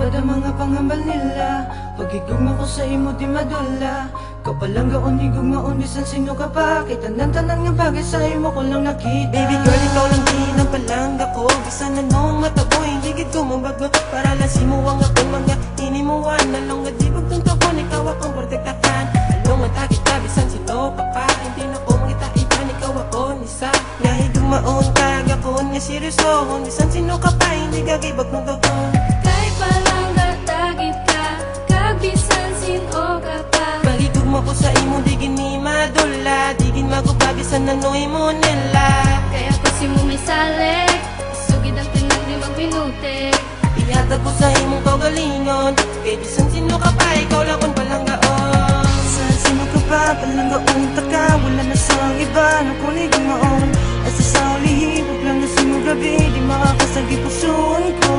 Lupad ang mga pangambal nila. Pag igugma ko sa imo di madula. Kapalang gaon di gugmaon bisan sino ka pa. Kay tanan-tanan nga bagay sa imo ko lang nakita. Baby girl, ikaw lang din ang palangga ko. Bisan anong mataboy, higit ko mabago. Para lang simuwang akong mga hinimuan. Along nga di pagtuntukon, ikaw akong protektahan. Along nga takit ka, bisan sino ka pa. Hindi na ko mangita iban, ikaw ako nisa. Ngayon dumaon kag ako nga seryosohon. Bisan sino ka pa, hindi gagibag ng doon. Kay palangga tagit ka, kag bisan sino ka pa. Pagigugma ko sa imo, di gini madula. Di gin magubabisan nanoy mo nila. Kaya ko si mo may salik, sugid ang tinag 5 minuti. Ihatag ko sa imong kaugalingon. Kay bisan sino ka pa, ikaw lang kung palanggaon. Saan sino ka pa, palanggaon taka. Wala na sang iba na kunig gumaon. Asa sa ulihibog lang na sino gabi. Di makakasagi pusoon ko.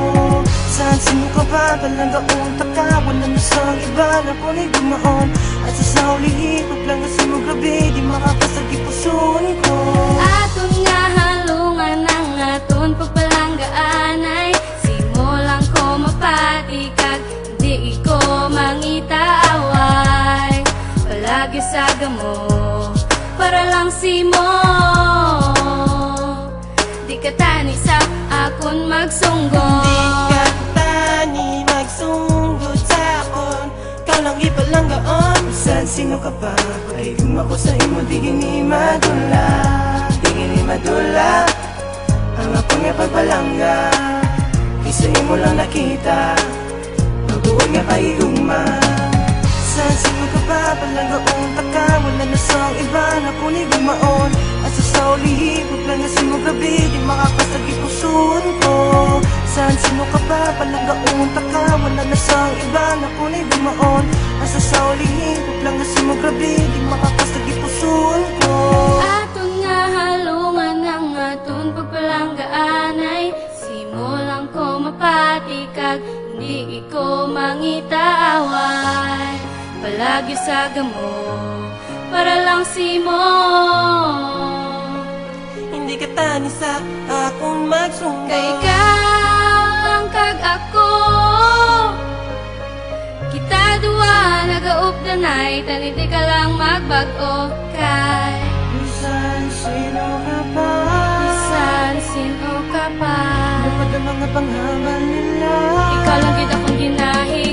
Saan sino ka pa, palanggaon taka. Wala na sang iba na kunig gumaon. Asa sa ulihibog lang na sino gabi. Di makakasagi pusoon ko. Aton nga halungan ang aton pagpalanggaan ay simulang ko mapatikag, di ko mangita away. Palagi sa gamo, para lang si mo. Di ka tani sa akon Di magsunggon. ka tani magsunggod sa akon. Ikaw lang ipalanggaon. Saan sino ka pa, pag-igugma ko sa imo. Di gini madula, di gini madula. Ang akong nga pagpalangga, isa imo lang nakita. Maguod nga paigugma. Saan sino ka pa, palanggaon taka. Wala na sang iba na kunig gumaon. Asa sa ulihibog lang na sino gabi. Di makakasagi pusoon ko. Saan sino ka pa, palanggaon taka. Wala na sang iba na kunig gumaon. Asa sa ulihibog lang na sino gabi. Di makakasagi pusoon ko. Aton nga halungan ang aton pagpalanggaan ay simulang ko mapatikag, hindi ko mangita away. Palagi sa gamo, para lang si mo. Hindi ka tani sa akong magsunggod. Kay ikaw lang kag ako, kita duwa nagaupdanay, taniti ka lang magbag-o. Kay Saan sino ka pa, bisan sino ka pa, lupad ang mga panghabal nila. ikaw lang kita kong ginahi.